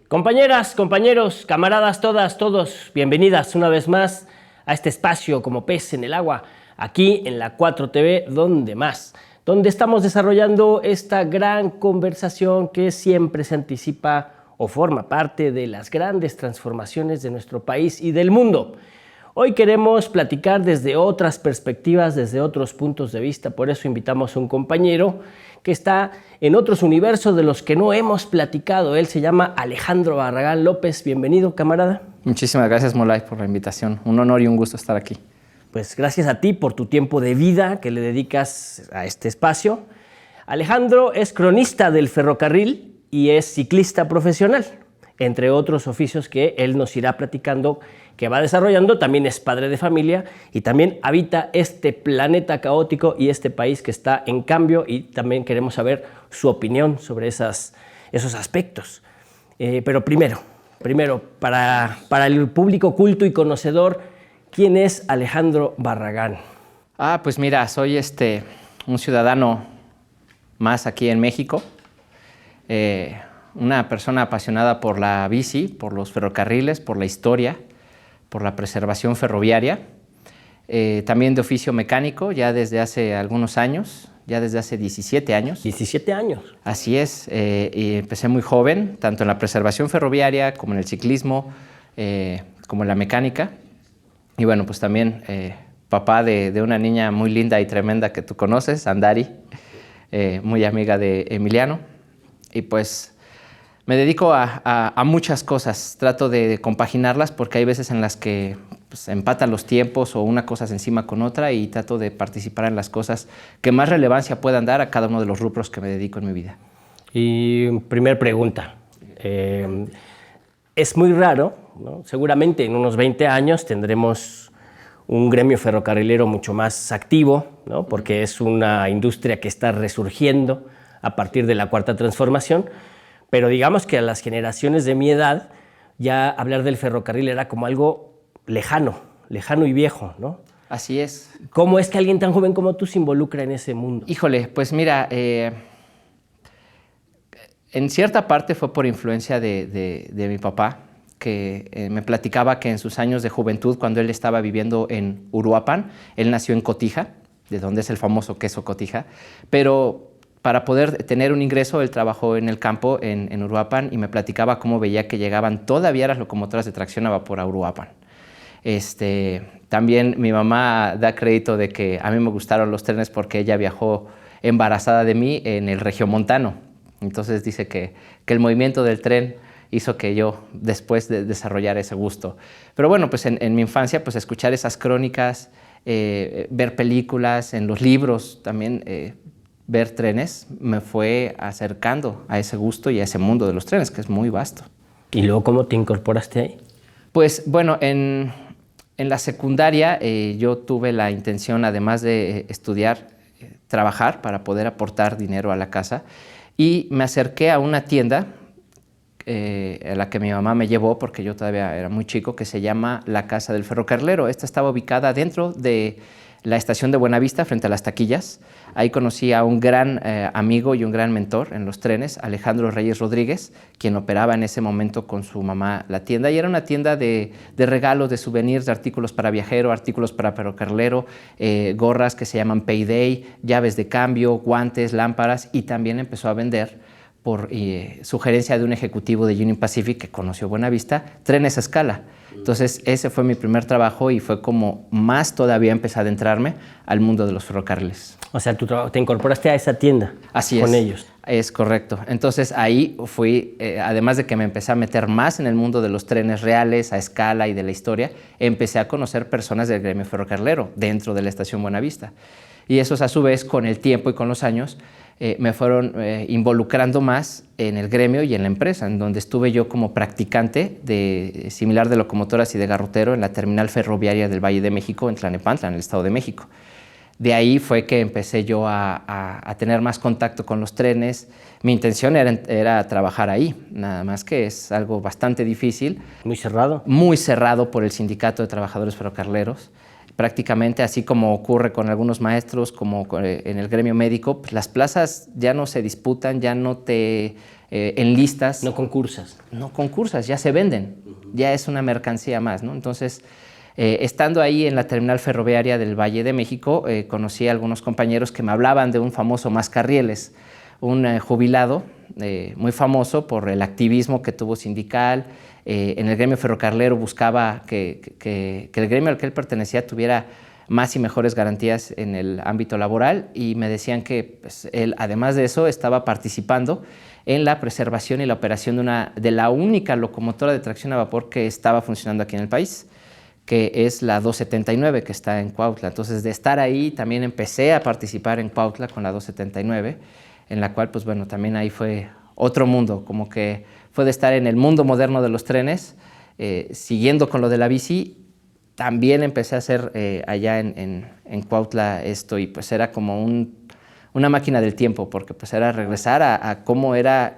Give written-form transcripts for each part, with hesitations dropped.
Compañeras, compañeros, camaradas todas, todos, bienvenidas una vez más a este espacio como pez en el agua, aquí en la 4TV, donde estamos desarrollando esta gran conversación que siempre se anticipa o forma parte de las grandes transformaciones de nuestro país y del mundo. Hoy queremos platicar desde otras perspectivas, desde otros puntos de vista, por eso invitamos a un compañero que está en otros universos de los que no hemos platicado. Él se llama Alejandro Barragán López. Bienvenido, camarada. Muchísimas gracias, Molay, por la invitación. Un honor y un gusto estar aquí. Pues gracias a ti por tu tiempo de vida que le dedicas a este espacio. Alejandro es cronista del ferrocarril y es ciclista profesional, entre otros oficios que él nos irá platicando, que va desarrollando. También es padre de familia y también habita este planeta caótico y este país que está en cambio, y también queremos saber su opinión sobre esos aspectos. Pero primero, para el público culto y conocedor, ¿quién es Alejandro Barragán? Pues mira, soy un ciudadano más aquí en México, una persona apasionada por la bici, por los ferrocarriles, por la historia, por la preservación ferroviaria, también de oficio mecánico ya desde hace algunos años, ya desde hace 17 años. 17 años. Así es, y empecé muy joven, tanto en la preservación ferroviaria como en el ciclismo, como en la mecánica. Y bueno, pues también papá de una niña muy linda y tremenda que tú conoces, Andari, muy amiga de Emiliano. Y pues me dedico a muchas cosas, trato de compaginarlas porque hay veces en las que pues, empatan los tiempos o una cosa se encima con otra, y trato de participar en las cosas que más relevancia puedan dar a cada uno de los rubros que me dedico en mi vida. Y primer pregunta, es muy raro, ¿no? Seguramente en unos 20 años tendremos un gremio ferrocarrilero mucho más activo, ¿no? Porque es una industria que está resurgiendo a partir de la Cuarta Transformación. Pero digamos que a las generaciones de mi edad ya hablar del ferrocarril era como algo lejano y viejo, ¿no? Así es. ¿Cómo es que alguien tan joven como tú se involucra en ese mundo? Híjole, pues mira, en cierta parte fue por influencia de mi papá, que me platicaba que en sus años de juventud, cuando él estaba viviendo en Uruapan, él nació en Cotija, de donde es el famoso queso Cotija, pero para poder tener un ingreso, él trabajó en el campo en Uruapan, y me platicaba cómo veía que llegaban todavía las locomotoras de tracción a vapor a Uruapan. También mi mamá da crédito de que a mí me gustaron los trenes porque ella viajó embarazada de mí en el Regiomontano. Entonces dice que el movimiento del tren hizo que yo después desarrollara ese gusto. Pero bueno, pues en mi infancia, pues escuchar esas crónicas, ver películas, en los libros también, ver trenes, me fue acercando a ese gusto y a ese mundo de los trenes, que es muy vasto. ¿Y luego cómo te incorporaste ahí? Pues bueno, en la secundaria yo tuve la intención, además de estudiar, trabajar para poder aportar dinero a la casa, y me acerqué a una tienda a la que mi mamá me llevó porque yo todavía era muy chico, que se llama La Casa del Ferrocarrilero. Esta estaba ubicada dentro de la estación de Buenavista, frente a las taquillas. Ahí conocí a un gran amigo y un gran mentor en los trenes, Alejandro Reyes Rodríguez, quien operaba en ese momento con su mamá la tienda, y era una tienda de regalos, de souvenirs, de artículos para viajero, artículos para ferrocarrilero, gorras que se llaman Payday, llaves de cambio, guantes, lámparas, y también empezó a vender, por sugerencia de un ejecutivo de Union Pacific que conoció Buenavista, trenes a escala. Entonces ese fue mi primer trabajo, y fue como más todavía empecé a adentrarme al mundo de los ferrocarriles. O sea, tú te incorporaste a esa tienda. Así con es, ellos. Es correcto. Entonces ahí fui, además de que me empecé a meter más en el mundo de los trenes reales, a escala y de la historia, empecé a conocer personas del gremio ferrocarrilero dentro de la estación Buenavista. Y esos, a su vez, con el tiempo y con los años, me fueron involucrando más en el gremio y en la empresa, en donde estuve yo como practicante similar de locomotoras y de garrotero en la terminal ferroviaria del Valle de México, en Tlalnepantla, en el Estado de México. De ahí fue que empecé yo a tener más contacto con los trenes. Mi intención era trabajar ahí, nada más que es algo bastante difícil. ¿Muy cerrado? Muy cerrado por el Sindicato de Trabajadores Ferrocarrileros. prácticamente, así como ocurre con algunos maestros, como en el gremio médico, pues las plazas ya no se disputan, ya no te enlistas. No concursas. No concursas, ya se venden, ya es una mercancía más, ¿no? Entonces, estando ahí en la terminal ferroviaria del Valle de México, conocí a algunos compañeros que me hablaban de un famoso Mascarrieles, un jubilado muy famoso por el activismo que tuvo sindical. En el gremio ferrocarrilero buscaba que el gremio al que él pertenecía tuviera más y mejores garantías en el ámbito laboral, y me decían que pues, él, además de eso, estaba participando en la preservación y la operación de la única locomotora de tracción a vapor que estaba funcionando aquí en el país, que es la 279, que está en Cuautla. Entonces, de estar ahí, también empecé a participar en Cuautla con la 279, en la cual, pues bueno, también ahí fue otro mundo, como que fue de estar en el mundo moderno de los trenes, siguiendo con lo de la bici. También empecé a hacer allá en Cuautla esto, y pues era como una máquina del tiempo, porque pues era regresar a cómo era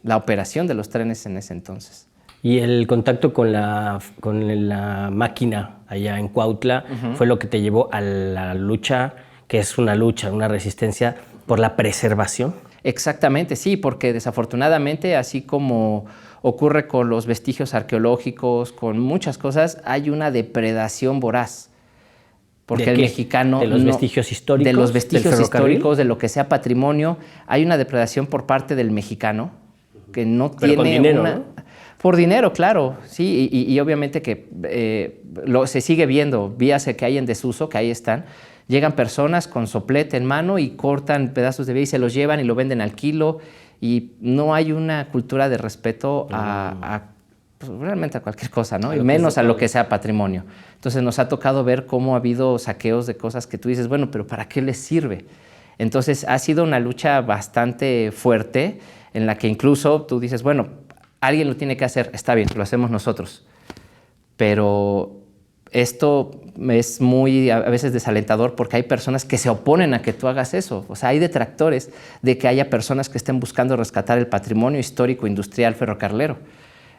la operación de los trenes en ese entonces. Y el contacto con la máquina allá en Cuautla fue lo que te llevó a la lucha, que es una lucha, una resistencia por la preservación. Exactamente, sí, porque desafortunadamente, así como ocurre con los vestigios arqueológicos, con muchas cosas, hay una depredación voraz. Porque el mexicano... ¿De los vestigios históricos? De los vestigios históricos, de lo que sea patrimonio. Hay una depredación por parte del mexicano que no tiene con dinero, ¿no? Por dinero, claro, sí, y obviamente que se sigue viendo, víase que hay en desuso, que ahí están. Llegan personas con soplete en mano y cortan pedazos de vía y se los llevan y lo venden al kilo, y no hay una cultura de respeto pues, realmente a cualquier cosa, ¿no? Y menos a lo que sea patrimonio. Entonces nos ha tocado ver cómo ha habido saqueos de cosas que tú dices, bueno, pero ¿para qué les sirve? Entonces ha sido una lucha bastante fuerte, en la que incluso tú dices, bueno, alguien lo tiene que hacer, está bien, lo hacemos nosotros, pero esto es muy a veces desalentador, porque hay personas que se oponen a que tú hagas eso. O sea, hay detractores de que haya personas que estén buscando rescatar el patrimonio histórico, industrial, ferrocarrilero.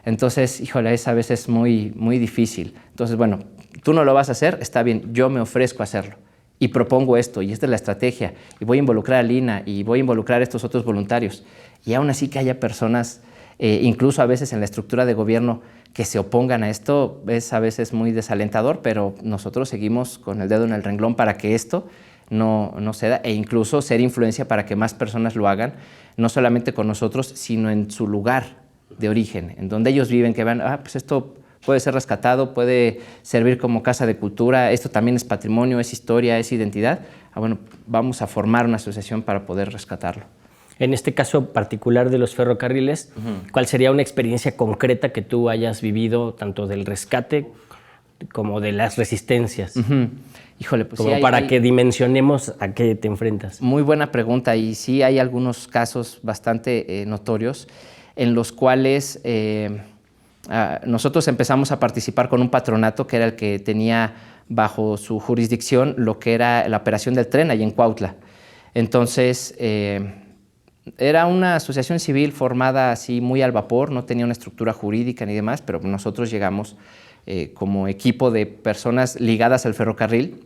Entonces, híjole, es a veces muy, muy difícil. Entonces, bueno, tú no lo vas a hacer, está bien, yo me ofrezco a hacerlo y propongo esto, y esta es la estrategia, y voy a involucrar a Lina, y voy a involucrar a estos otros voluntarios. Y aún así que haya personas, incluso a veces en la estructura de gobierno, que se opongan a esto, es a veces muy desalentador, pero nosotros seguimos con el dedo en el renglón para que esto no se da, e incluso ser influencia para que más personas lo hagan, no solamente con nosotros, sino en su lugar de origen, en donde ellos viven, que vean, pues esto puede ser rescatado, puede servir como casa de cultura, esto también es patrimonio, es historia, es identidad. Bueno, vamos a formar una asociación para poder rescatarlo. En este caso particular de los ferrocarriles, ¿cuál sería una experiencia concreta que tú hayas vivido, tanto del rescate como de las resistencias? Híjole, pues como sí, para que dimensionemos a qué te enfrentas. Muy buena pregunta, y sí hay algunos casos bastante notorios en los cuales nosotros empezamos a participar con un patronato que era el que tenía bajo su jurisdicción lo que era la operación del tren ahí en Cuautla. Entonces, era una asociación civil formada así muy al vapor, no tenía una estructura jurídica ni demás, pero nosotros llegamos como equipo de personas ligadas al ferrocarril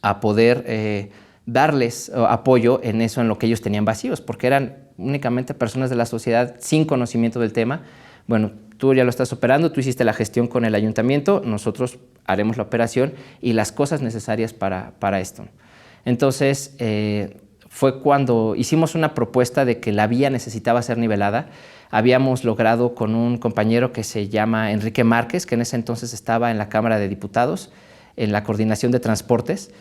a poder darles apoyo en eso, en lo que ellos tenían vacíos, porque eran únicamente personas de la sociedad sin conocimiento del tema. Bueno, tú ya lo estás operando, tú hiciste la gestión con el ayuntamiento, nosotros haremos la operación y las cosas necesarias para esto. Entonces, fue cuando hicimos una propuesta de que la vía necesitaba ser nivelada. Habíamos logrado con un compañero que se llama Enrique Márquez, que en ese entonces estaba en la Cámara de Diputados, en la Coordinación de Transportes,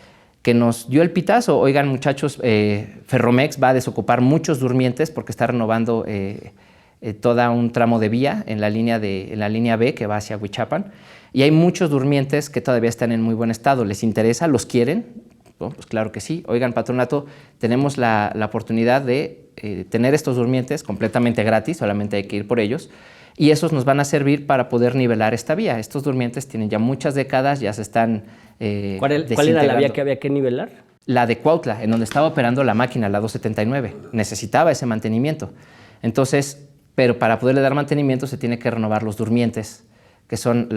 que nos dio el pitazo. Oigan, muchachos, Ferromex va a desocupar muchos durmientes porque está renovando todo un tramo de vía en la línea B que va hacia Huichapan, y hay muchos durmientes que todavía están en muy buen estado. ¿Les interesa? ¿Los quieren? Bueno, pues claro que sí. Oigan, patronato, tenemos la oportunidad de tener estos durmientes completamente gratis, solamente hay que ir por ellos, y esos nos van a servir para poder nivelar esta vía. Estos durmientes tienen ya muchas décadas, ya se están ¿Cuál era la vía que había que nivelar? La de Cuautla, en donde estaba operando la máquina, la 279. Necesitaba ese mantenimiento. Entonces, pero para poderle dar mantenimiento se tiene que renovar los durmientes, que son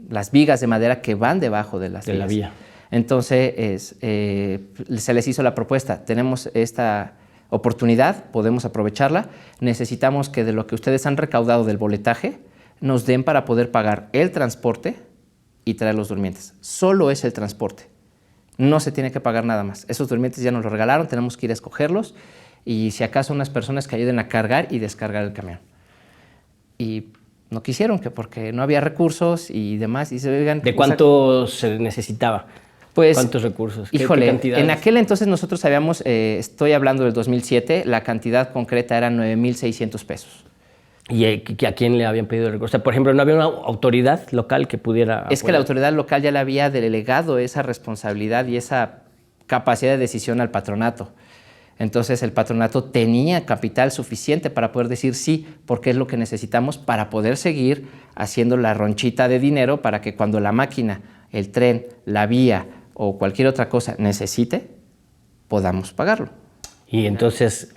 las vigas de madera que van debajo de las de la vía. Entonces, se les hizo la propuesta, tenemos esta oportunidad, podemos aprovecharla, necesitamos que de lo que ustedes han recaudado del boletaje, nos den para poder pagar el transporte y traer los durmientes. Solo es el transporte, no se tiene que pagar nada más. Esos durmientes ya nos los regalaron, tenemos que ir a escogerlos y si acaso unas personas que ayuden a cargar y descargar el camión. Y no quisieron, que porque no había recursos y demás. Y se oigan, ¿de cuánto se necesitaba? Pues, ¿cuántos recursos? Híjole, ¿Qué cantidades? en aquel entonces nosotros sabíamos, estoy hablando del 2007, la cantidad concreta era 9,600 pesos. ¿Y a quién le habían pedido el recurso? O sea, por ejemplo, ¿no había una autoridad local que pudiera Es que la autoridad local ya le había delegado esa responsabilidad y esa capacidad de decisión al patronato. Entonces el patronato tenía capital suficiente para poder decir sí, porque es lo que necesitamos para poder seguir haciendo la ronchita de dinero para que cuando la máquina, el tren, la vía o cualquier otra cosa necesite, podamos pagarlo. Y entonces,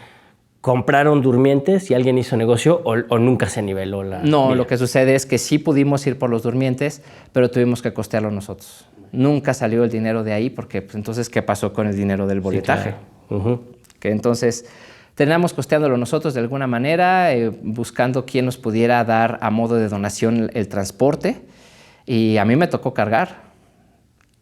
¿compraron durmientes y alguien hizo negocio o nunca se niveló la No, vía? lo que sucede es que sí pudimos ir por los durmientes, pero tuvimos que costearlo nosotros. Nunca salió el dinero de ahí porque pues, entonces, ¿qué pasó con el dinero del boletaje? Sí, claro. Que entonces terminamos costeándolo nosotros de alguna manera, buscando quién nos pudiera dar a modo de donación el transporte. Y a mí me tocó cargar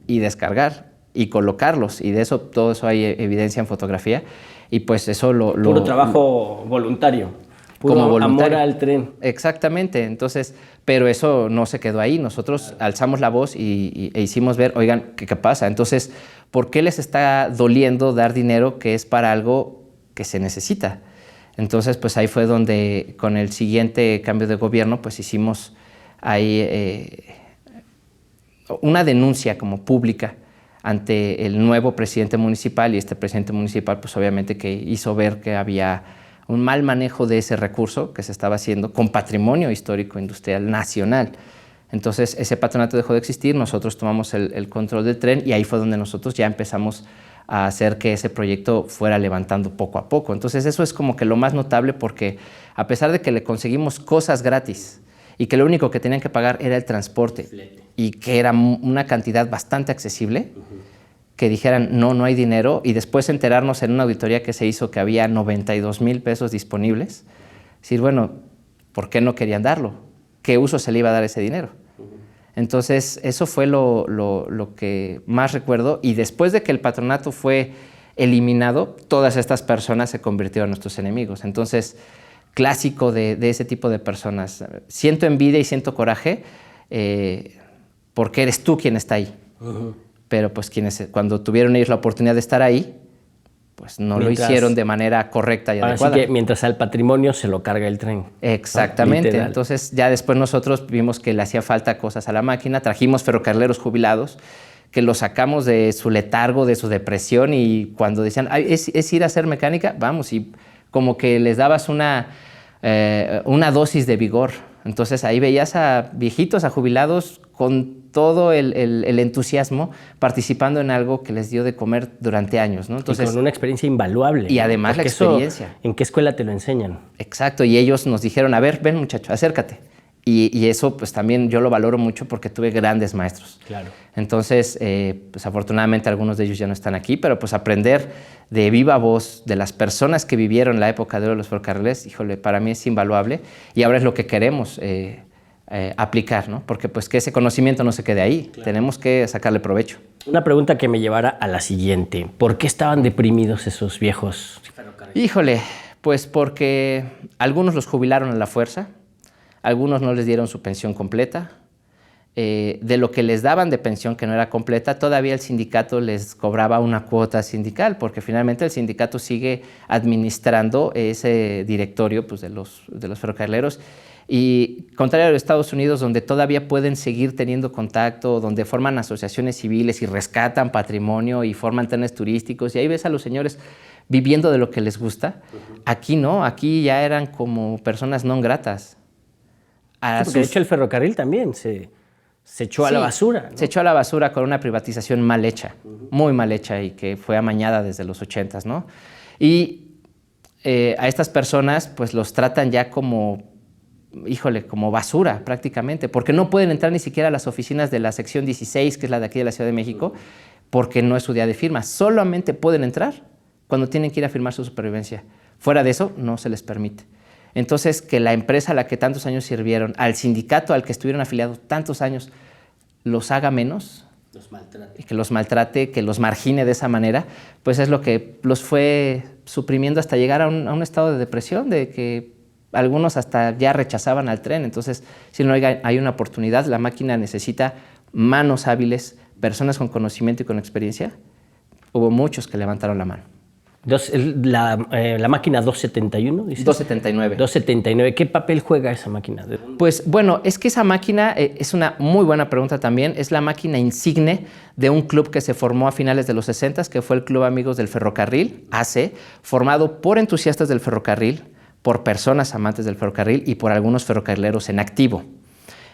y descargar y colocarlos. Y de eso, todo eso hay evidencia en fotografía. Y pues eso Puro trabajo voluntario. Puro como voluntario. amor al tren. Exactamente. Entonces, pero eso no se quedó ahí. Nosotros alzamos la voz e hicimos ver, oigan, ¿qué pasa? Entonces, ¿por qué les está doliendo dar dinero que es para algo que se necesita? Entonces, pues ahí fue donde con el siguiente cambio de gobierno, pues hicimos ahí una denuncia como pública ante el nuevo presidente municipal y este presidente municipal, pues obviamente que hizo ver que había un mal manejo de ese recurso que se estaba haciendo con patrimonio histórico industrial nacional. Entonces ese patronato dejó de existir, nosotros tomamos el control del tren y ahí fue donde nosotros ya empezamos a hacer que ese proyecto fuera levantando poco a poco. Entonces eso es como que lo más notable porque a pesar de que le conseguimos cosas gratis y que lo único que tenían que pagar era el transporte y que era una cantidad bastante accesible, que dijeran no hay dinero y después enterarnos en una auditoría que se hizo que había 92,000 pesos disponibles, decir, bueno, ¿por qué no querían darlo? ¿Qué uso se le iba a dar ese dinero? Entonces, eso fue lo que más recuerdo. Y después de que el patronato fue eliminado, todas estas personas se convirtieron en nuestros enemigos. Entonces, clásico de ese tipo de personas. Siento envidia y siento coraje porque eres tú quien está ahí. Pero pues cuando tuvieron ellos la oportunidad de estar ahí, pues no lo hicieron de manera correcta y adecuada. Así que mientras al patrimonio se lo carga el tren. Exactamente. Entonces ya después nosotros vimos que le hacía falta cosas a la máquina, trajimos ferrocarrileros jubilados que los sacamos de su letargo, de su depresión y cuando decían, ¿es ir a hacer mecánica? Vamos, y como que les dabas una dosis de vigor. Entonces ahí veías a viejitos, a jubilados con todo el entusiasmo participando en algo que les dio de comer durante años, ¿no? Entonces, y con una experiencia invaluable. Y además la experiencia. ¿En qué escuela te lo enseñan? Exacto, y ellos nos dijeron, a ver, ven muchacho, acércate. Y eso pues también yo lo valoro mucho porque tuve grandes maestros. Claro. Entonces, pues afortunadamente algunos de ellos ya no están aquí, pero pues aprender de viva voz de las personas que vivieron la época de oro de los ferrocarriles, híjole, para mí es invaluable y ahora es lo que queremos aplicar, ¿no? Porque pues que ese conocimiento no se quede ahí, claro. Tenemos que sacarle provecho. Una pregunta que me llevara a la siguiente, ¿por qué estaban deprimidos esos viejos ferrocarriles? Híjole, pues porque algunos los jubilaron a la fuerza, algunos no les dieron su pensión completa, de lo que les daban de pensión que no era completa, todavía el sindicato les cobraba una cuota sindical, porque finalmente el sindicato sigue administrando ese directorio pues, de los ferrocarrileros. Y contrario a los Estados Unidos, donde todavía pueden seguir teniendo contacto, donde forman asociaciones civiles y rescatan patrimonio y forman trenes turísticos, y ahí ves a los señores viviendo de lo que les gusta, aquí no, aquí ya eran como personas no gratas. De hecho, el ferrocarril también se echó a la basura, ¿no? Se echó a la basura con una privatización mal hecha, muy mal hecha y que fue amañada desde los 80s, ¿no? Y a estas personas pues los tratan ya como híjole, como basura prácticamente, porque no pueden entrar ni siquiera a las oficinas de la sección 16, que es la de aquí de la Ciudad de México, porque no es su día de firma. Solamente pueden entrar cuando tienen que ir a firmar su supervivencia. Fuera de eso, no se les permite. Entonces, que la empresa a la que tantos años sirvieron, al sindicato al que estuvieron afiliados tantos años, los haga menos, y que los maltrate, que los margine de esa manera, pues es lo que los fue suprimiendo hasta llegar a un estado de depresión, de que algunos hasta ya rechazaban al tren. Entonces, si no hay una oportunidad, la máquina necesita manos hábiles, personas con conocimiento y con experiencia. Hubo muchos que levantaron la mano. La máquina 271, ¿dices? 279. 279. ¿Qué papel juega esa máquina? Pues bueno, es que esa máquina es una muy buena pregunta también. Es la máquina insigne de un club que se formó a finales de los 60, que fue el Club Amigos del Ferrocarril, AC, formado por entusiastas del ferrocarril, por personas amantes del ferrocarril y por algunos ferrocarrileros en activo.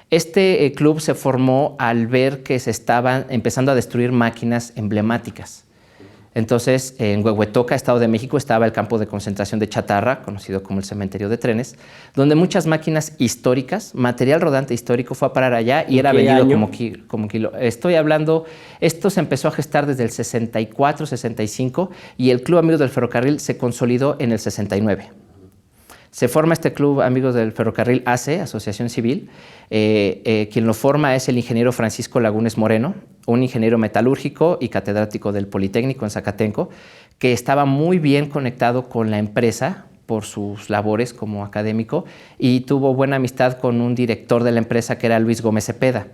Este club se formó al ver que se estaban empezando a destruir máquinas emblemáticas. Entonces, en Huehuetoca, Estado de México, estaba el campo de concentración de chatarra, conocido como el cementerio de trenes, donde muchas máquinas históricas, material rodante histórico, fue a parar allá y era vendido como kilo. Estoy hablando, esto se empezó a gestar desde el 64, 65 y el Club Amigos del Ferrocarril se consolidó en el 69. Se forma este Club Amigos del Ferrocarril AC, Asociación Civil. Quien lo forma es el ingeniero Francisco Lagunes Moreno, un ingeniero metalúrgico y catedrático del Politécnico en Zacatenco, que estaba muy bien conectado con la empresa por sus labores como académico y tuvo buena amistad con un director de la empresa que era Luis Gómez Cepeda.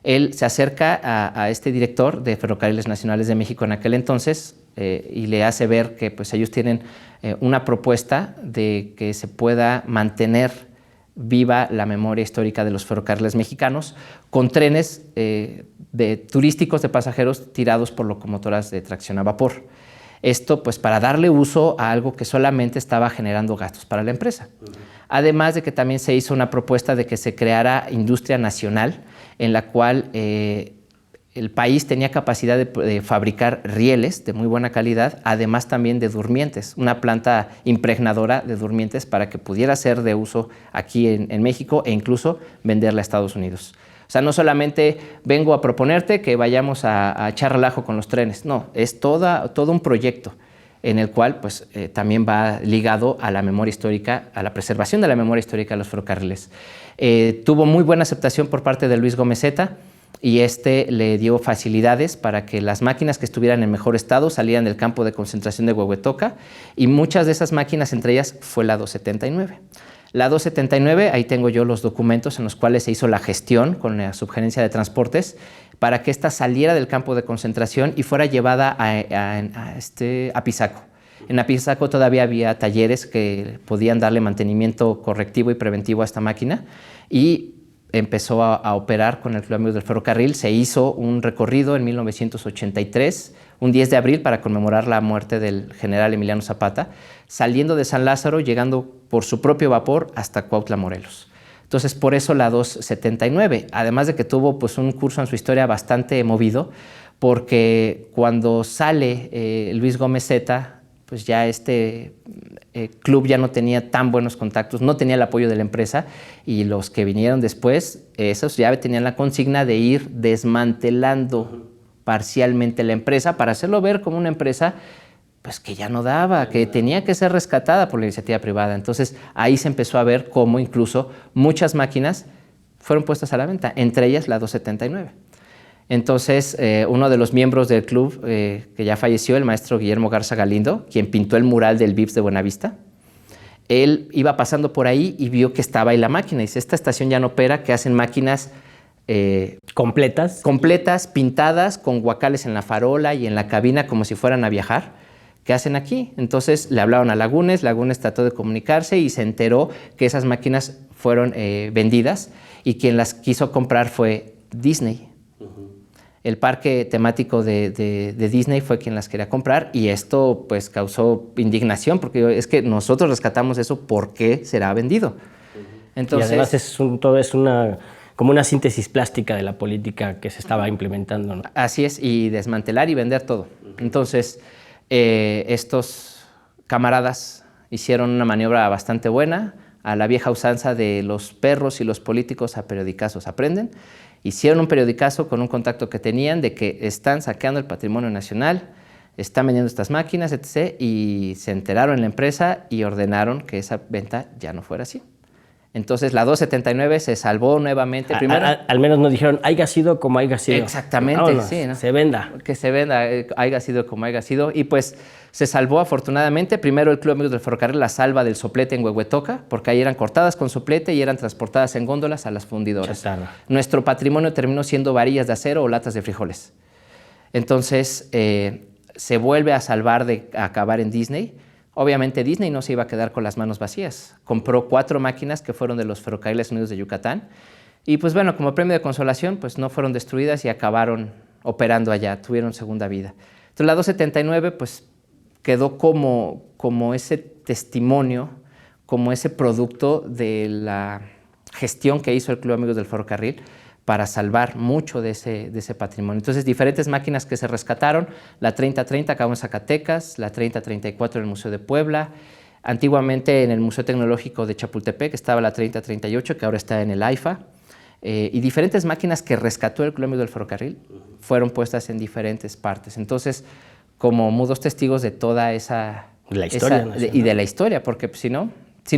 Él se acerca a este director de Ferrocarriles Nacionales de México en aquel entonces y le hace ver que pues, ellos tienen una propuesta de que se pueda mantener viva la memoria histórica de los ferrocarriles mexicanos con trenes turísticos de pasajeros tirados por locomotoras de tracción a vapor. Esto pues para darle uso a algo que solamente estaba generando gastos para la empresa. Además de que también se hizo una propuesta de que se creara industria nacional en la cual el país tenía capacidad de fabricar rieles de muy buena calidad, además también de durmientes, una planta impregnadora de durmientes para que pudiera ser de uso aquí en México e incluso venderla a Estados Unidos. O sea, no solamente vengo a proponerte que vayamos a echar relajo con los trenes, no, es todo un proyecto en el cual pues, también va ligado a la memoria histórica, a la preservación de la memoria histórica de los ferrocarriles. Tuvo muy buena aceptación por parte de Luis Gómez Zeta, y le dio facilidades para que las máquinas que estuvieran en mejor estado salieran del campo de concentración de Huehuetoca, y muchas de esas máquinas, entre ellas, fue la 279. La 279, ahí tengo yo los documentos en los cuales se hizo la gestión con la Subgerencia de Transportes para que ésta saliera del campo de concentración y fuera llevada a Pisaco. En Apizaco todavía había talleres que podían darle mantenimiento correctivo y preventivo a esta máquina y empezó a operar con el Club Amigos del Ferrocarril. Se hizo un recorrido en 1983, un 10 de abril, para conmemorar la muerte del general Emiliano Zapata, saliendo de San Lázaro, llegando por su propio vapor hasta Cuautla, Morelos. Entonces, por eso la 279, además de que tuvo pues, un curso en su historia bastante movido, porque cuando sale Luis Gómez Zeta, pues ya este club ya no tenía tan buenos contactos, no tenía el apoyo de la empresa, y los que vinieron después, esos ya tenían la consigna de ir desmantelando parcialmente la empresa para hacerlo ver como una empresa pues, que ya no daba, que tenía que ser rescatada por la iniciativa privada. Entonces ahí se empezó a ver cómo incluso muchas máquinas fueron puestas a la venta, entre ellas la 279. Entonces, uno de los miembros del club, que ya falleció, el maestro Guillermo Garza Galindo, quien pintó el mural del VIPS de Buenavista, él iba pasando por ahí y vio que estaba ahí la máquina. Y dice, esta estación ya no opera, que hacen máquinas completas, pintadas, con guacales en la farola y en la cabina como si fueran a viajar. ¿Qué hacen aquí? Entonces le hablaron a Lagunes trató de comunicarse y se enteró que esas máquinas fueron vendidas, y quien las quiso comprar fue Disney. El parque temático de Disney fue quien las quería comprar, y esto pues causó indignación, porque es que nosotros rescatamos eso, ¿por qué será vendido? Entonces, y además todo es como una síntesis plástica de la política que se estaba implementando, ¿no? Así es, y desmantelar y vender todo. Entonces, estos camaradas hicieron una maniobra bastante buena, a la vieja usanza de los perros y los políticos a periodicazos aprenden. Hicieron un periodicazo con un contacto que tenían de que están saqueando el patrimonio nacional, están vendiendo estas máquinas, etc. Y se enteraron en la empresa y ordenaron que esa venta ya no fuera así. Entonces la 279 se salvó nuevamente. Primero, al menos nos dijeron, haya sido como haya sido. Exactamente, vámonos, sí, ¿no? Se venda. Que se venda, haya sido como haya sido. Y pues se salvó afortunadamente. Primero el Club Amigos del Ferrocarril la salva del soplete en Huehuetoca, porque ahí eran cortadas con soplete y eran transportadas en góndolas a las fundidoras. Chatarra. Nuestro patrimonio terminó siendo varillas de acero o latas de frijoles. Entonces se vuelve a salvar de acabar en Disney. Obviamente Disney no se iba a quedar con las manos vacías. Compró 4 máquinas que fueron de los Ferrocarriles Unidos de Yucatán y pues bueno, como premio de consolación, pues no fueron destruidas y acabaron operando allá, tuvieron segunda vida. Entonces la 279 pues quedó como ese testimonio, como ese producto de la gestión que hizo el Club Amigos del Ferrocarril para salvar mucho de ese patrimonio. Entonces, diferentes máquinas que se rescataron, la 3030 acabó en Zacatecas, la 3034 en el Museo de Puebla, antiguamente en el Museo Tecnológico de Chapultepec estaba la 3038, que ahora está en el AIFA, y diferentes máquinas que rescató el Club Amigos del Ferrocarril fueron puestas en diferentes partes. Entonces, como mudos testigos de toda esa... La historia. Y de la historia, porque si no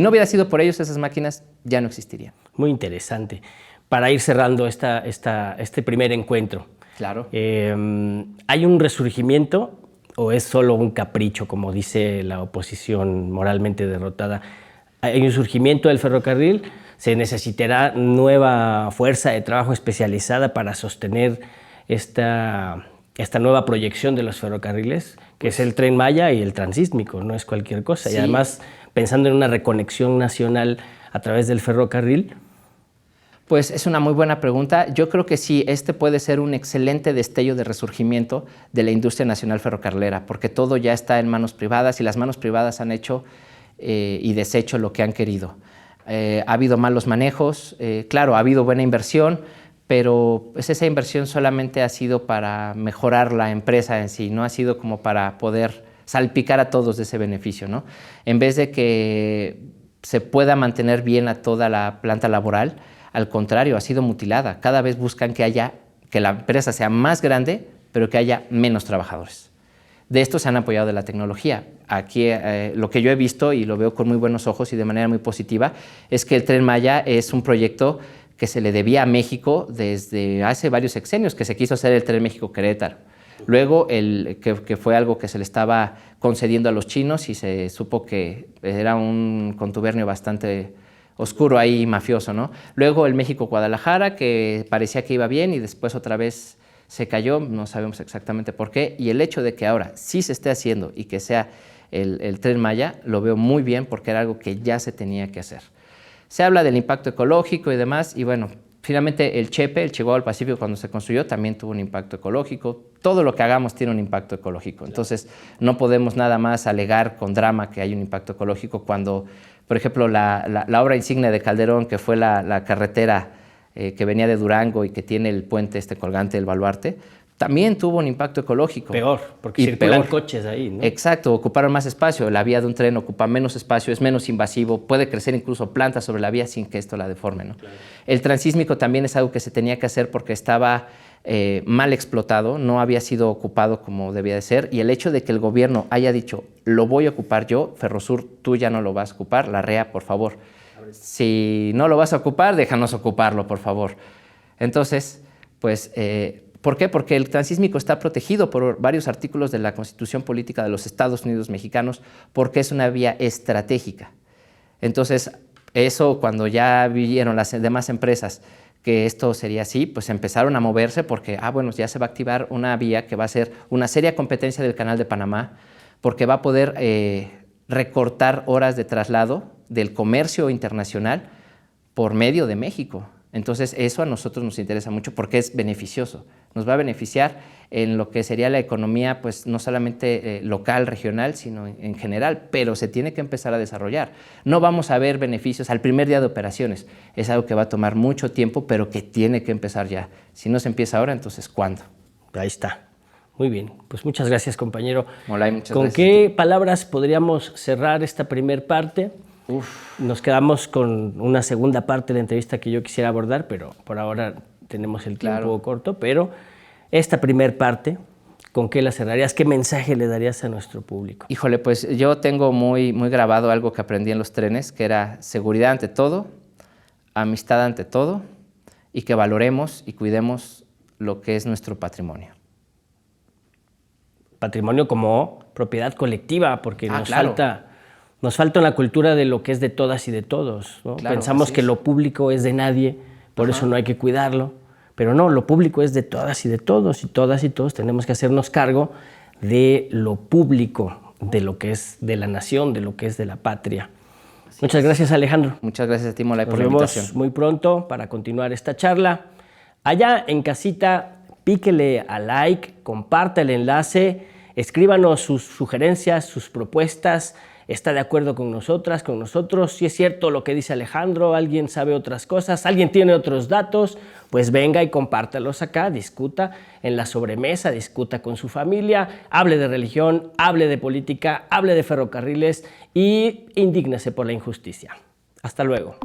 hubiera sido por ellos, esas máquinas ya no existirían. Muy interesante. Para ir cerrando este primer encuentro. Claro. ¿Hay un resurgimiento o es solo un capricho, como dice la oposición moralmente derrotada? ¿Hay un surgimiento del ferrocarril? ¿Se necesitará nueva fuerza de trabajo especializada para sostener esta nueva proyección de los ferrocarriles, que es el Tren Maya y el transísmico? No es cualquier cosa. Sí. Y además, pensando en una reconexión nacional a través del ferrocarril. Pues es una muy buena pregunta. Yo creo que sí, este puede ser un excelente destello de resurgimiento de la industria nacional ferrocarrilera, porque todo ya está en manos privadas y las manos privadas han hecho y deshecho lo que han querido. Ha habido malos manejos, claro, ha habido buena inversión, pero pues esa inversión solamente ha sido para mejorar la empresa en sí, no ha sido como para poder salpicar a todos de ese beneficio, ¿no? En vez de que se pueda mantener bien a toda la planta laboral, al contrario, ha sido mutilada. Cada vez buscan que la empresa sea más grande, pero que haya menos trabajadores. De esto se han apoyado de la tecnología. Aquí lo que yo he visto, y lo veo con muy buenos ojos y de manera muy positiva, es que el Tren Maya es un proyecto que se le debía a México desde hace varios sexenios, que se quiso hacer el Tren México-Querétaro. Luego, que fue algo que se le estaba concediendo a los chinos y se supo que era un contubernio bastante oscuro ahí, mafioso, ¿no? Luego el México-Guadalajara, que parecía que iba bien y después otra vez se cayó, no sabemos exactamente por qué, y el hecho de que ahora sí se esté haciendo y que sea el Tren Maya, lo veo muy bien porque era algo que ya se tenía que hacer. Se habla del impacto ecológico y demás, y bueno, finalmente el Chepe, el Chihuahua del Pacífico, cuando se construyó, también tuvo un impacto ecológico. Todo lo que hagamos tiene un impacto ecológico, entonces no podemos nada más alegar con drama que hay un impacto ecológico cuando, por ejemplo, la obra insignia de Calderón, que fue la carretera que venía de Durango y que tiene el puente colgante del Baluarte, también tuvo un impacto ecológico. Peor, porque circulan coches ahí, ¿no? Exacto, ocuparon más espacio. La vía de un tren ocupa menos espacio, es menos invasivo, puede crecer incluso plantas sobre la vía sin que esto la deforme, ¿no? Claro. El transísmico también es algo que se tenía que hacer porque estaba mal explotado, no había sido ocupado como debía de ser, y el hecho de que el gobierno haya dicho, lo voy a ocupar yo, Ferrosur, tú ya no lo vas a ocupar, la REA, por favor. Si no lo vas a ocupar, déjanos ocuparlo, por favor. Entonces, pues... ¿por qué? Porque el transísmico está protegido por varios artículos de la Constitución Política de los Estados Unidos Mexicanos porque es una vía estratégica. Entonces, eso cuando ya vieron las demás empresas que esto sería así, pues empezaron a moverse porque, bueno, ya se va a activar una vía que va a ser una seria competencia del Canal de Panamá porque va a poder recortar horas de traslado del comercio internacional por medio de México. Entonces, eso a nosotros nos interesa mucho porque es beneficioso. Nos va a beneficiar en lo que sería la economía, pues no solamente local, regional, sino en general, pero se tiene que empezar a desarrollar. No vamos a ver beneficios al primer día de operaciones. Es algo que va a tomar mucho tiempo, pero que tiene que empezar ya. Si no se empieza ahora, entonces, ¿cuándo? Ahí está. Muy bien. Pues muchas gracias, compañero. Molay, muchas gracias. ¿Con qué palabras podríamos cerrar esta primer parte? Nos quedamos con una segunda parte de la entrevista que yo quisiera abordar, pero por ahora tenemos el tiempo corto. Pero esta primer parte, ¿con qué la cerrarías? ¿Qué mensaje le darías a nuestro público? Híjole, pues yo tengo muy grabado algo que aprendí en los trenes, que era seguridad ante todo, amistad ante todo, y que valoremos y cuidemos lo que es nuestro patrimonio. Patrimonio como propiedad colectiva, porque nos falta una cultura de lo que es de todas y de todos, ¿no? Pensamos que lo público es de nadie, por eso no hay que cuidarlo, pero no, lo público es de todas y de todos, y todas y todos tenemos que hacernos cargo de lo público, de lo que es de la nación, de lo que es de la patria. Muchas gracias, Alejandro. Muchas gracias a ti, Molay, por la invitación. invitación. Nos vemos muy pronto para continuar esta charla. Allá en casita, píquele a like, comparta el enlace, escríbanos sus sugerencias, sus propuestas. ¿Está de acuerdo con nosotras, con nosotros? Si es cierto lo que dice Alejandro, alguien sabe otras cosas, alguien tiene otros datos, pues venga y compártalos acá, discuta en la sobremesa, discuta con su familia, hable de religión, hable de política, hable de ferrocarriles y indígnese por la injusticia. Hasta luego.